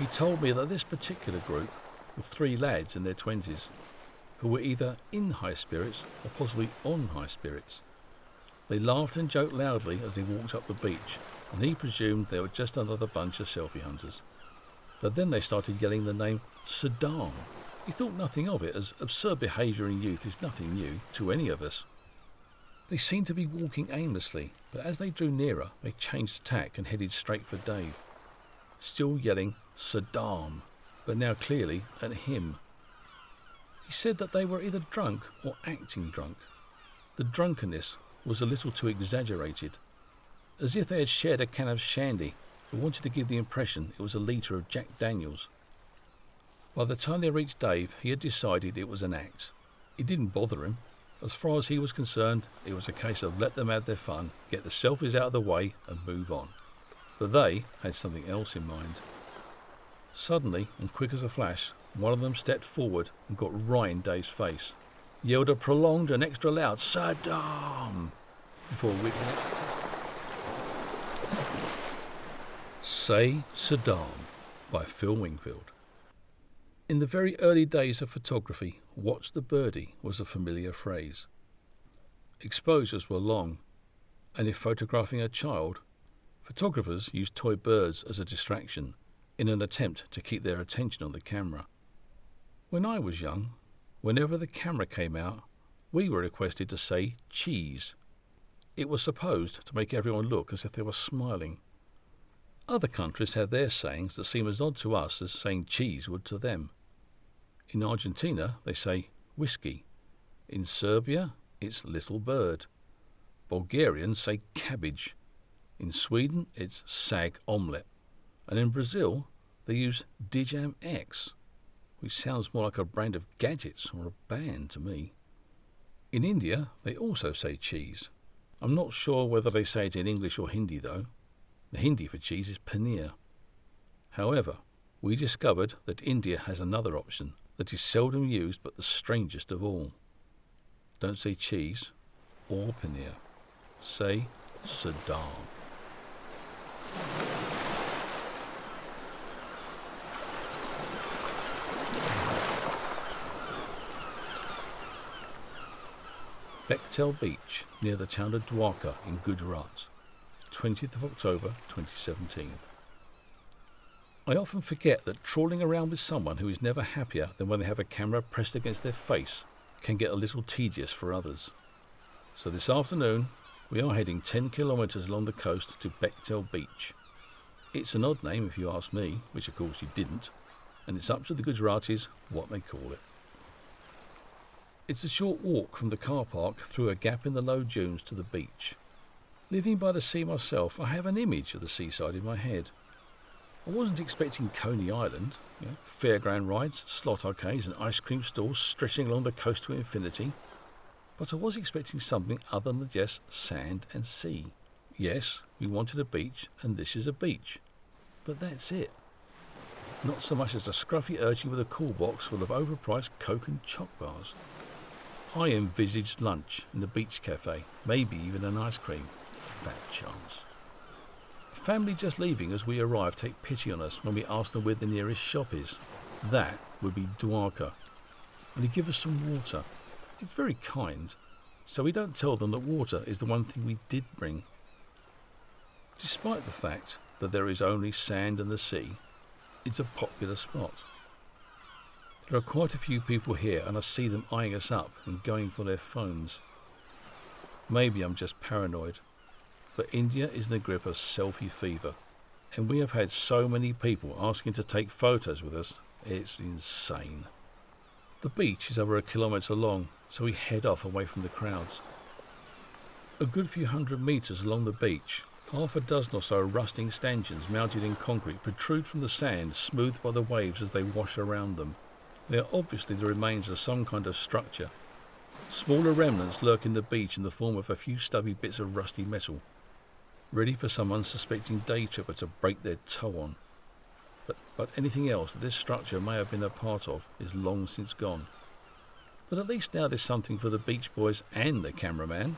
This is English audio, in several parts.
He told me that this particular group were three lads in their 20s who were either in high spirits or possibly on high spirits. They laughed and joked loudly as they walked up the beach, and he presumed they were just another bunch of selfie hunters. But then they started yelling the name Saddam. He thought nothing of it, as absurd behaviour in youth is nothing new to any of us. They seemed to be walking aimlessly, but as they drew nearer, they changed tack and headed straight for Dave, still yelling Saddam, but now clearly at him. He said that they were either drunk or acting drunk. The drunkenness was a little too exaggerated, as if they had shared a can of shandy but wanted to give the impression it was a litre of Jack Daniels. By the time they reached Dave, he had decided it was an act. It didn't bother him. As far as he was concerned, it was a case of let them have their fun, get the selfies out of the way and move on. But they had something else in mind. Suddenly, and quick as a flash, one of them stepped forward and got right in Dave's face, yelled a prolonged and extra loud Saddam before whipping it. Say Saddam by Phil Wingfield. In the very early days of photography, watch the birdie was a familiar phrase. Exposures were long, and if photographing a child, photographers used toy birds as a distraction in an attempt to keep their attention on the camera. When I was young, whenever the camera came out, we were requested to say cheese. It was supposed to make everyone look as if they were smiling. Other countries have their sayings that seem as odd to us as saying cheese would to them. In Argentina, they say whiskey. In Serbia, it's little bird. Bulgarians say cabbage. In Sweden, it's sag omelette. And in Brazil, they use Dijam X, which sounds more like a brand of gadgets or a band to me. In India, they also say cheese. I'm not sure whether they say it in English or Hindi, though. The Hindi for cheese is paneer. However, we discovered that India has another option that is seldom used but the strangest of all. Don't say cheese or paneer. Say Saddam. Bechtel Beach, near the town of Dwarka in Gujarat, 20th of October 2017. I often forget that trawling around with someone who is never happier than when they have a camera pressed against their face can get a little tedious for others. So this afternoon, we are heading 10 kilometres along the coast to Bechtel Beach. It's an odd name if you ask me, which of course you didn't, and it's up to the Gujaratis what they call it. It's a short walk from the car park through a gap in the low dunes to the beach. Living by the sea myself, I have an image of the seaside in my head. I wasn't expecting Coney Island, fairground rides, slot arcades and ice cream stalls stretching along the coast to infinity, but I was expecting something other than just sand and sea. Yes, we wanted a beach, and this is a beach, but that's it. Not so much as a scruffy urchin with a cool box full of overpriced Coke and choc bars. I envisaged lunch in a beach cafe, maybe even an ice cream. Fat chance. Family just leaving as we arrive take pity on us when we ask them where the nearest shop is. That would be Dwarka. And they give us some water. It's very kind, so we don't tell them that water is the one thing we did bring. Despite the fact that there is only sand and the sea, it's a popular spot. There are quite a few people here and I see them eyeing us up and going for their phones. Maybe I'm just paranoid. But India is in the grip of selfie fever, and we have had so many people asking to take photos with us, it's insane. The beach is over 1 kilometre long, so we head off away from the crowds. A good few hundred metres along the beach, half a dozen or so rusting stanchions mounted in concrete protrude from the sand, smoothed by the waves as they wash around them. They are obviously the remains of some kind of structure. Smaller remnants lurk in the beach in the form of a few stubby bits of rusty metal, ready for some unsuspecting day tripper to break their toe on. But anything else that this structure may have been a part of is long since gone. But at least now there's something for the Beach Boys and the cameraman.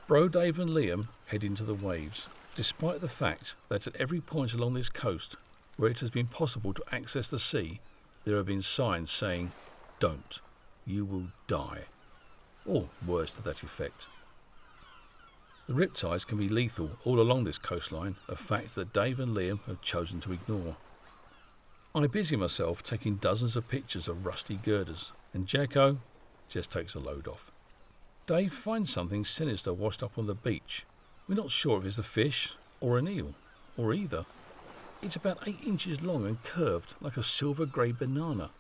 Bro Dave and Liam head into the waves, despite the fact that at every point along this coast where it has been possible to access the sea, there have been signs saying, "Don't, you will die," or words to that effect. The riptides can be lethal all along this coastline, a fact that Dave and Liam have chosen to ignore. I busy myself taking dozens of pictures of rusty girders, and Jacko just takes a load off. Dave finds something sinister washed up on the beach. We're not sure if it's a fish or an eel, or either. It's about 8 inches long and curved like a silver grey banana.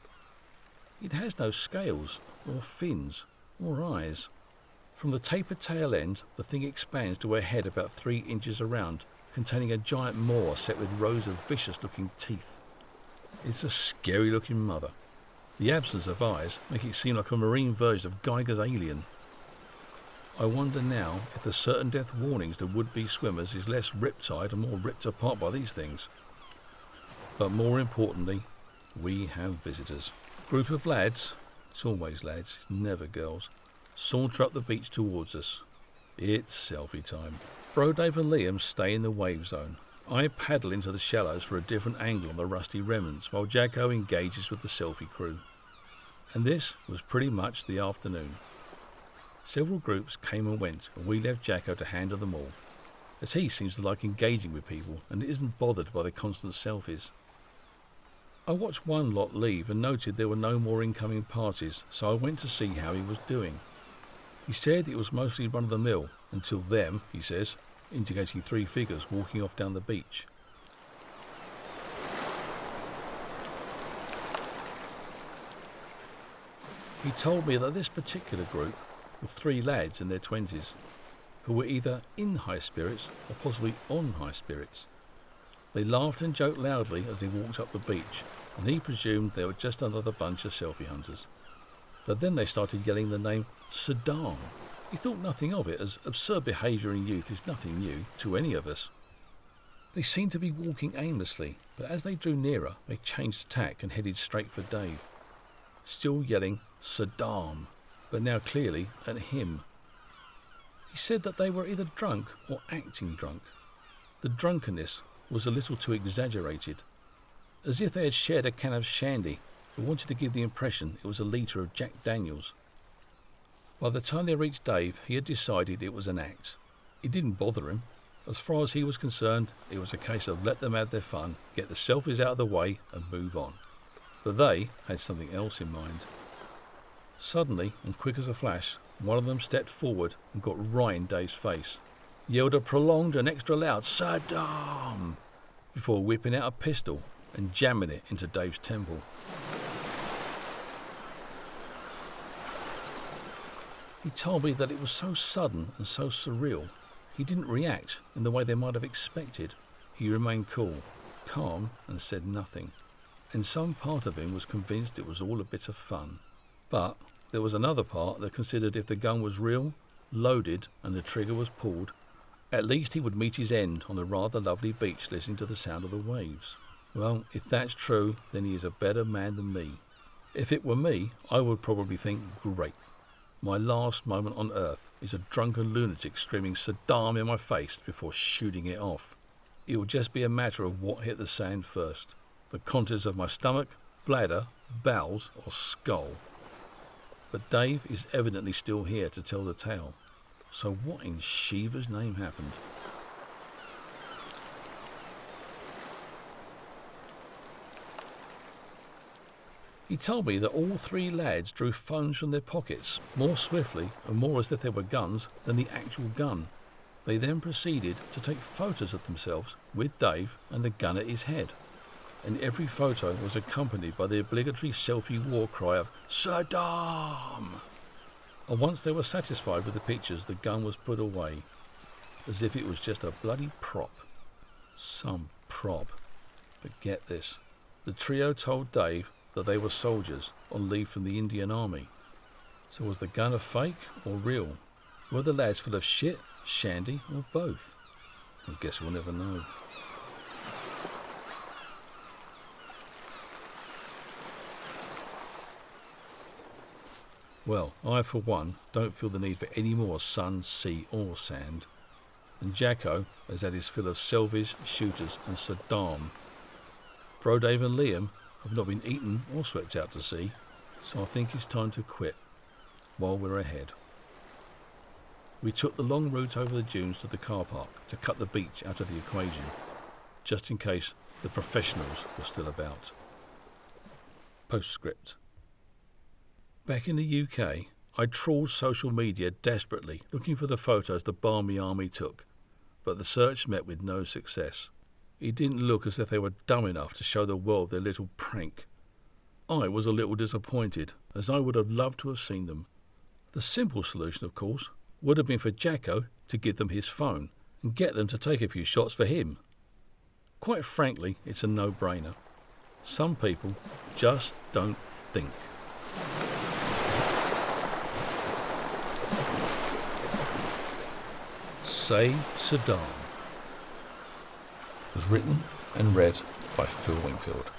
It has no scales, or fins, or eyes. From the tapered tail end, the thing expands to a head about 3 inches around, containing a giant maw set with rows of vicious-looking teeth. It's a scary-looking mother. The absence of eyes make it seem like a marine version of Geiger's alien. I wonder now if the certain death warnings to would-be swimmers is less riptide and more ripped apart by these things. But more importantly, we have visitors. Group of lads, it's always lads, it's never girls, saunter up the beach towards us. It's selfie time. Bro Dave and Liam stay in the wave zone. I paddle into the shallows for a different angle on the rusty remnants while Jacko engages with the selfie crew. And this was pretty much the afternoon. Several groups came and went, and we left Jacko to handle them all, as he seems to like engaging with people and isn't bothered by the constant selfies. I watched one lot leave and noted there were no more incoming parties, so I went to see how he was doing. He said it was mostly run-of-the-mill, until them, he says, indicating 3 figures walking off down the beach. He told me that this particular group were 3 lads in their 20s, who were either in high spirits or possibly on high spirits. They laughed and joked loudly as they walked up the beach, and he presumed they were just another bunch of selfie hunters. But then they started yelling the name Saddam. He thought nothing of it, as absurd behaviour in youth is nothing new to any of us. They seemed to be walking aimlessly, but as they drew nearer, they changed tack and headed straight for Dave, still yelling Saddam, but now clearly at him. He said that they were either drunk or acting drunk. The drunkenness was a little too exaggerated, as if they had shared a can of shandy, but wanted to give the impression it was a litre of Jack Daniels. By the time they reached Dave, he had decided it was an act. It didn't bother him. As far as he was concerned, it was a case of let them have their fun, get the selfies out of the way and move on. But they had something else in mind. Suddenly, and quick as a flash, one of them stepped forward and got right in Dave's face, yelled a prolonged and extra loud Saddam before whipping out a pistol and jamming it into Dave's temple. He told me that it was so sudden and so surreal, he didn't react in the way they might have expected. He remained cool, calm, and said nothing. And some part of him was convinced it was all a bit of fun. But there was another part that considered if the gun was real, loaded, and the trigger was pulled, at least he would meet his end on the rather lovely beach listening to the sound of the waves. Well, if that's true, then he is a better man than me. If it were me, I would probably think, great. My last moment on earth is a drunken lunatic screaming Saddam in my face before shooting it off. It will just be a matter of what hit the sand first. The contents of my stomach, bladder, bowels, or skull. But Dave is evidently still here to tell the tale. So what in Shiva's name happened? He told me that all 3 lads drew phones from their pockets, more swiftly and more as if they were guns than the actual gun. They then proceeded to take photos of themselves with Dave and the gun at his head. And every photo was accompanied by the obligatory selfie war cry of Saddam. And once they were satisfied with the pictures, the gun was put away, as if it was just a bloody prop. Some prop. But get this, the trio told Dave that they were soldiers on leave from the Indian Army. So was the gun a fake or real? Were the lads full of shit, shandy, or both? I guess we'll never know. Well, I for one don't feel the need for any more sun, sea or sand. And Jacko has had his fill of selfies, shooters and Saddam. Bro Dave and Liam have not been eaten or swept out to sea, so I think it's time to quit while we're ahead. We took the long route over the dunes to the car park to cut the beach out of the equation, just in case the professionals were still about. Postscript. Back in the UK, I trawled social media desperately looking for the photos the Barmy Army took, but the search met with no success. It didn't look as if they were dumb enough to show the world their little prank. I was a little disappointed, as I would have loved to have seen them. The simple solution, of course, would have been for Jacko to give them his phone and get them to take a few shots for him. Quite frankly, it's a no-brainer. Some people just don't think. Say Saddam was written and read by Phil Wingfield.